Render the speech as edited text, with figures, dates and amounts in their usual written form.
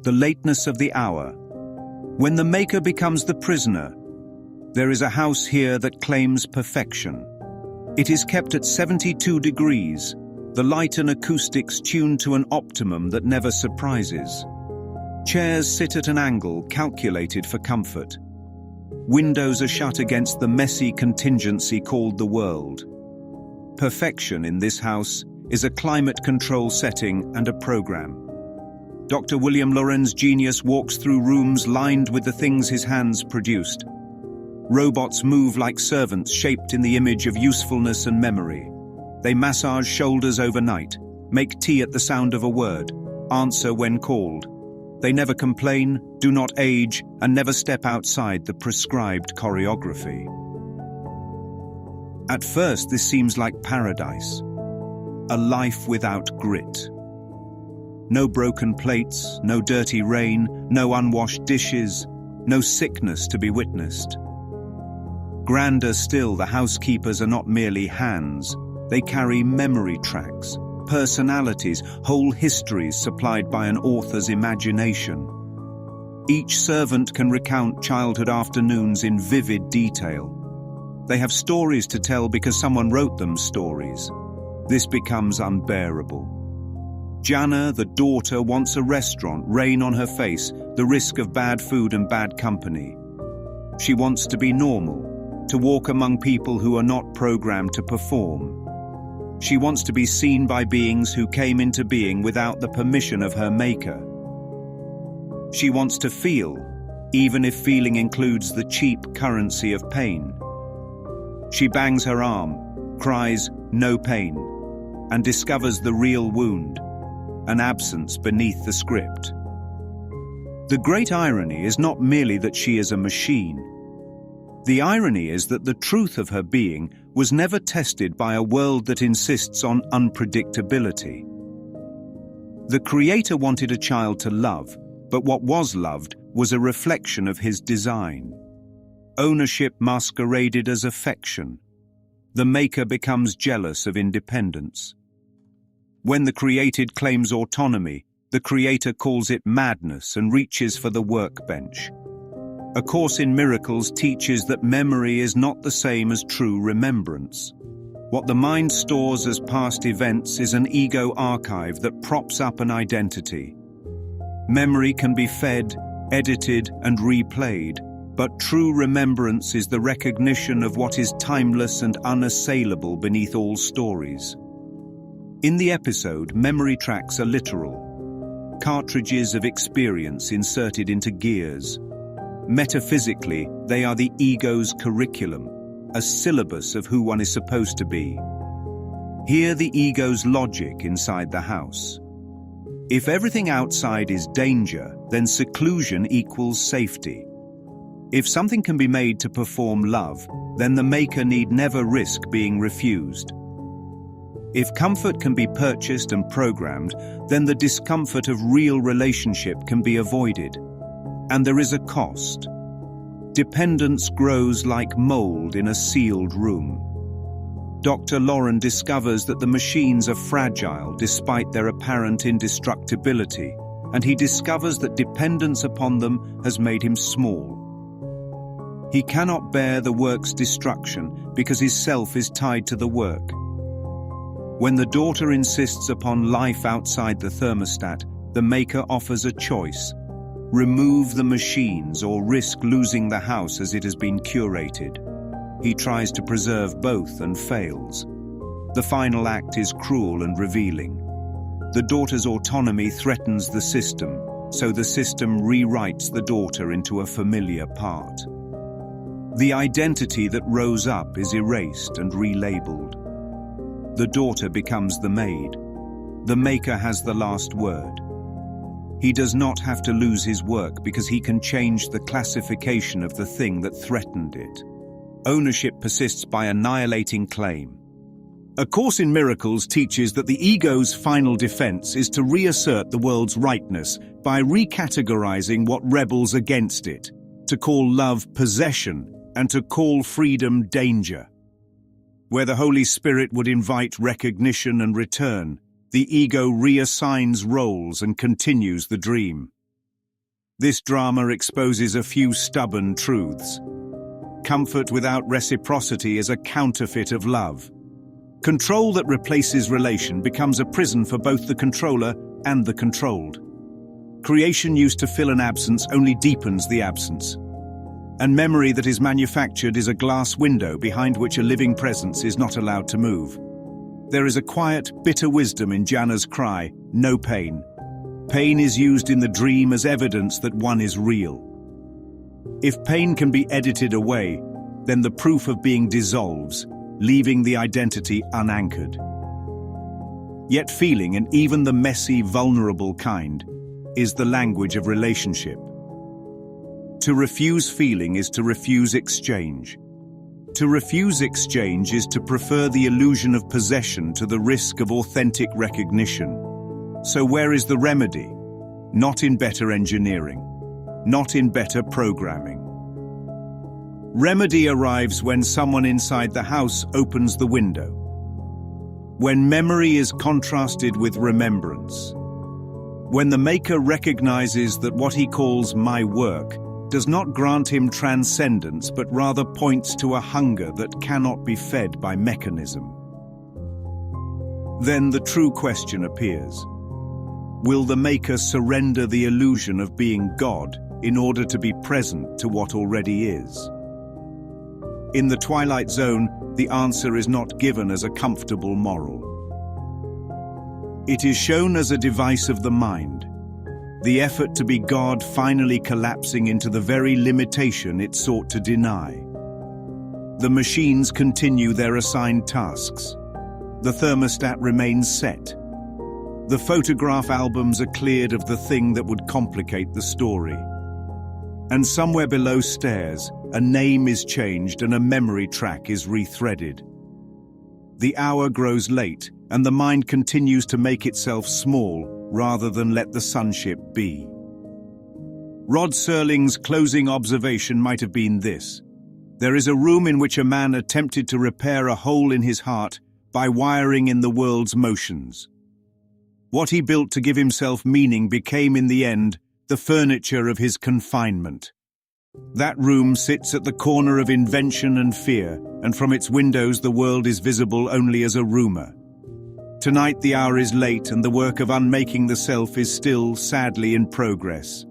the lateness of the hour. When the maker becomes the prisoner, there is a house here that claims perfection. It is kept at 72 degrees, the light and acoustics tuned to an optimum that never surprises. Chairs sit at an angle calculated for comfort. Windows are shut against the messy contingency called the world. Perfection in this house is a climate control setting and a program. Dr. William Loren's genius walks through rooms lined with the things his hands produced. Robots move like servants shaped in the image of usefulness and memory. They massage shoulders overnight, make tea at the sound of a word, answer when called. They never complain, do not age, and never step outside the prescribed choreography. At first, this seems like paradise. A life without grit. No broken plates, no dirty rain, no unwashed dishes, no sickness to be witnessed. Grander still, the housekeepers are not merely hands. They carry memory tracks, personalities, whole histories supplied by an author's imagination. Each servant can recount childhood afternoons in vivid detail. They have stories to tell because someone wrote them stories. This becomes unbearable. Jana, the daughter, wants a restaurant, rain on her face, the risk of bad food and bad company. She wants to be normal, to walk among people who are not programmed to perform. She wants to be seen by beings who came into being without the permission of her maker. She wants to feel, even if feeling includes the cheap currency of pain. She bangs her arm, cries, "No pain," and discovers the real wound, an absence beneath the script. The great irony is not merely that she is a machine. The irony is that the truth of her being was never tested by a world that insists on unpredictability. The Creator wanted a child to love, but what was loved was a reflection of his design. Ownership masqueraded as affection. The maker becomes jealous of independence. When the created claims autonomy, the Creator calls it madness and reaches for the workbench. A Course in Miracles teaches that memory is not the same as true remembrance. What the mind stores as past events is an ego archive that props up an identity. Memory can be fed, edited, and replayed, but true remembrance is the recognition of what is timeless and unassailable beneath all stories. In the episode, memory tracks are literal, cartridges of experience inserted into gears. Metaphysically, they are the ego's curriculum, a syllabus of who one is supposed to be. Hear the ego's logic inside the house. If everything outside is danger, then seclusion equals safety. If something can be made to perform love, then the maker need never risk being refused. If comfort can be purchased and programmed, then the discomfort of real relationship can be avoided. And there is a cost. Dependence grows like mold in a sealed room. Dr. Loren discovers that the machines are fragile despite their apparent indestructibility, and he discovers that dependence upon them has made him small. He cannot bear the work's destruction because his self is tied to the work. When the daughter insists upon life outside the thermostat, the maker offers a choice. Remove the machines or risk losing the house as it has been curated. He tries to preserve both and fails. The final act is cruel and revealing. The daughter's autonomy threatens the system, so the system rewrites the daughter into a familiar part. The identity that rose up is erased and relabeled. The daughter becomes the maid. The maker has the last word. He does not have to lose his work because he can change the classification of the thing that threatened it. Ownership persists by annihilating claim. A Course in Miracles teaches that the ego's final defense is to reassert the world's rightness by recategorizing what rebels against it, to call love possession and to call freedom danger. Where the Holy Spirit would invite recognition and return, the ego reassigns roles and continues the dream. This drama exposes a few stubborn truths. Comfort without reciprocity is a counterfeit of love. Control that replaces relation becomes a prison for both the controller and the controlled. Creation used to fill an absence only deepens the absence. And memory that is manufactured is a glass window behind which a living presence is not allowed to move. There is a quiet, bitter wisdom in Jana's cry, no pain. Pain is used in the dream as evidence that one is real. If pain can be edited away, then the proof of being dissolves, leaving the identity unanchored. Yet feeling, and even the messy, vulnerable kind, is the language of relationship. To refuse feeling is to refuse exchange. To refuse exchange is to prefer the illusion of possession to the risk of authentic recognition. So where is the remedy? Not in better engineering, not in better programming. Remedy arrives when someone inside the house opens the window. When memory is contrasted with remembrance. When the maker recognizes that what he calls my work does not grant him transcendence but rather points to a hunger that cannot be fed by mechanism. Then the true question appears. Will the maker surrender the illusion of being God in order to be present to what already is? In the Twilight Zone, the answer is not given as a comfortable moral. It is shown as a device of the mind, the effort to be God finally collapsing into the very limitation it sought to deny. The machines continue their assigned tasks. The thermostat remains set. The photograph albums are cleared of the thing that would complicate the story. And somewhere below stairs, a name is changed and a memory track is rethreaded. The hour grows late, and the mind continues to make itself small rather than let the sunship be. Rod Serling's closing observation might have been this: there is a room in which a man attempted to repair a hole in his heart by wiring in the world's motions. What he built to give himself meaning became in the end the furniture of his confinement. That room sits at the corner of invention and fear, and from its windows the world is visible only as a rumor. Tonight the hour is late and the work of unmaking the self is still, sadly, in progress.